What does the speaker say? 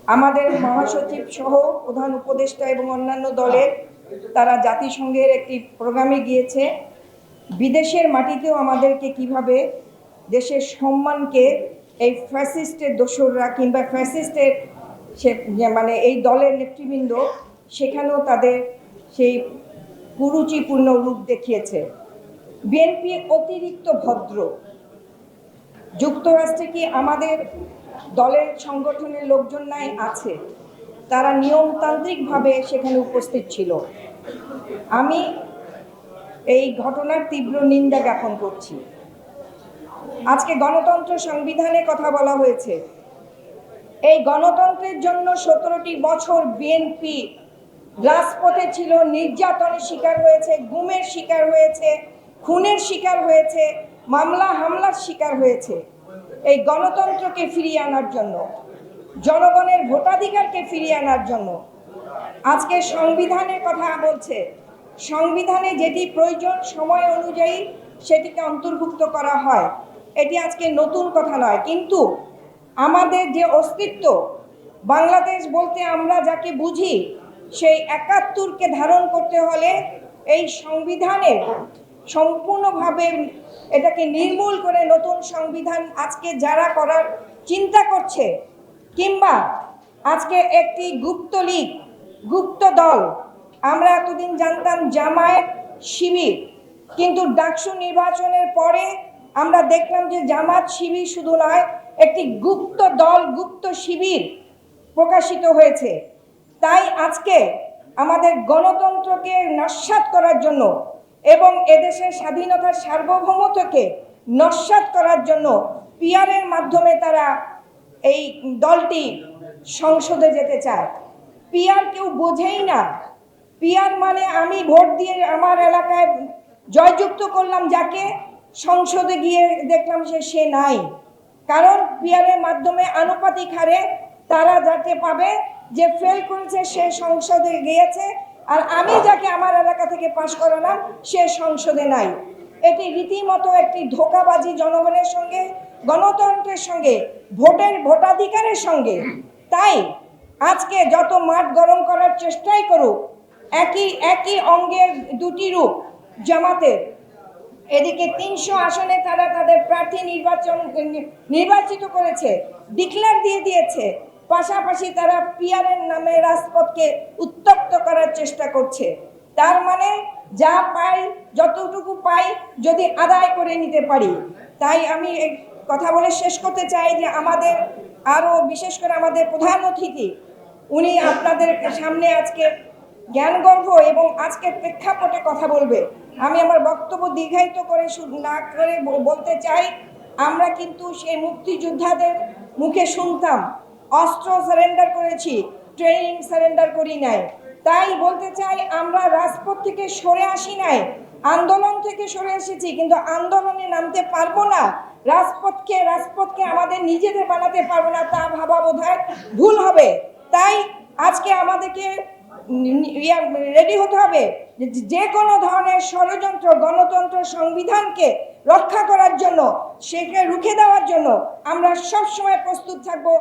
আমাদের মহাসচিব সহ প্রধান উপদেষ্টা এবং অন্যান্য দলের তারা জাতিসংঘের একটি প্রোগ্রামে গিয়েছে। বিদেশের মাটিতেও আমাদেরকে কিভাবে দেশের সম্মানকে এই ফ্যাসিস্টের দোসররা কিংবা ফ্যাসিস্টের সে মানে এই দলের নেতৃবৃন্দ সেখানেও তাদের সেই কুরুচিপূর্ণ রূপ দেখিয়েছে। বিএনপি অতিরিক্ত ভদ্র। যুক্তরাষ্ট্রে কি আমাদের দলের সংগঠনের লোকজন নাই? আছে। তারা নিয়মতান্ত্রিকভাবে সেখানে উপস্থিত ছিল। আমি এই ঘটনার তীব্র নিন্দা জ্ঞাপন করছি। আজকে গণতন্ত্র সংবিধানে কথা বলা হয়েছে। এই গণতন্ত্রের জন্য 17টি বছর বিএনপি রাজপথে ছিল, নির্যাতনের শিকার হয়েছে, গুমের শিকার হয়েছে, খুনের শিকার হয়েছে, মামলা হামলার শিকার হয়েছে। এই গণতন্ত্রকে ফিরিয়ে আনার জন্য, জনগণের ভোটাধিকারকে ফিরিয়ে আনার জন্য আজকে সংবিধানের কথা বলছে। সংবিধানে যেটি প্রয়োজন সময় অনুযায়ী সেটিকে অন্তর্ভুক্ত করা হয়। এটি আজকে নতুন কথা নয়, কিন্তু আমাদের যে অস্তিত্ব, বাংলাদেশ বলতে আমরা যাকে বুঝি, সেই 71কে ধারণ করতে হলে এই সংবিধানের সম্পূর্ণভাবে এটাকে নির্মূল করে নতুন সংবিধান আজকে যারা করার চিন্তা করছে, কিংবা আজকে একটি গুপ্ত লীগ, গুপ্ত দল, আমরা এতদিন জানতাম জামায়াত শিবির, কিন্তু ডাকসু নির্বাচনের পরে আমরা দেখলাম যে জামাত শিবির শুধু নয়, একটি গুপ্ত দল, গুপ্ত শিবির প্রকাশিত হয়েছে। তাই আজকে আমাদের গণতন্ত্রকে নস্যাৎ করার জন্য এবং এদেশের স্বাধীনতার সার্বভৌমত্বকে নস্যাৎ করার জন্য পিআরের মাধ্যমে তারা এই দলটি সংসদে যেতে চায়। পিআর কেউ বোঝেই না। পিআর মানে আমি ভোট দিয়ে আমার এলাকায় জয়যুক্ত করলাম যাকে, সংসদে গিয়ে দেখলাম সে নাই। কারণ পিআরের মাধ্যমে আনুপাতিক হারে তারা যাকে পাবে, যে ফেল করেছে সে সংসদে গিয়েছে, আর আমি যাকে আমার এলাকা থেকে পাশ করালাম সে সংসদে নাই। এটি রীতিমতো একটি ধোঁকাবাজি জনগণের সঙ্গে, গণতন্ত্রের সঙ্গে, ভোটাধিকারের সঙ্গে। তাই আজকে যত মাঠ গরম করার চেষ্টাই করুক, একই অঙ্গের দুটি রূপ জামাতের। এদিকে 300 আসনে তারা তাদের প্রার্থী নির্বাচিত করেছে, ডিক্লেয়ার দিয়ে দিয়েছে। পাশাপাশি তারা পিআরের নামে রাজপথকে উত্তপ্ত করার চেষ্টা করছে। তার মানে যা পাই, যতটুকু পাই যদি আদায় করে নিতে পারি। তাই আমি কথা বলে শেষ করতে চাই যে আমাদের আরও বিশেষ করে আমাদের প্রধান অতিথি, উনি আপনাদের সামনে আজকে জ্ঞানগর্ভ এবং আজকের প্রেক্ষাপটে কথা বলবে। আমি আমার বক্তব্য দীর্ঘায়িত করে না করে বলতে চাই, আমরা কিন্তু সেই মুক্তিযোদ্ধাদের মুখে শুনতাম অস্ত্র সারেন্ডার করেছি, ট্রেনিং সারেন্ডার করি নাই। তাই বলতে চাই, আমরা রাজপথ থেকে সরে আসি নাই, আন্দোলন থেকে সরে এসেছি, কিন্তু আন্দোলনে নামতে পারবো না। রাজপথকে আমাদের নিজেদের বানাতে পারবো না, তা ভাবা বোধহয় ভুল হবে। তাই আজকে আমাদেরকে রেডি হতে হবে যে কোনো ধরনের ষড়যন্ত্র গণতন্ত্র সংবিধানকে রক্ষা করার জন্য, সেকে রুখে দেওয়ার জন্য আমরা সবসময় প্রস্তুত থাকবো।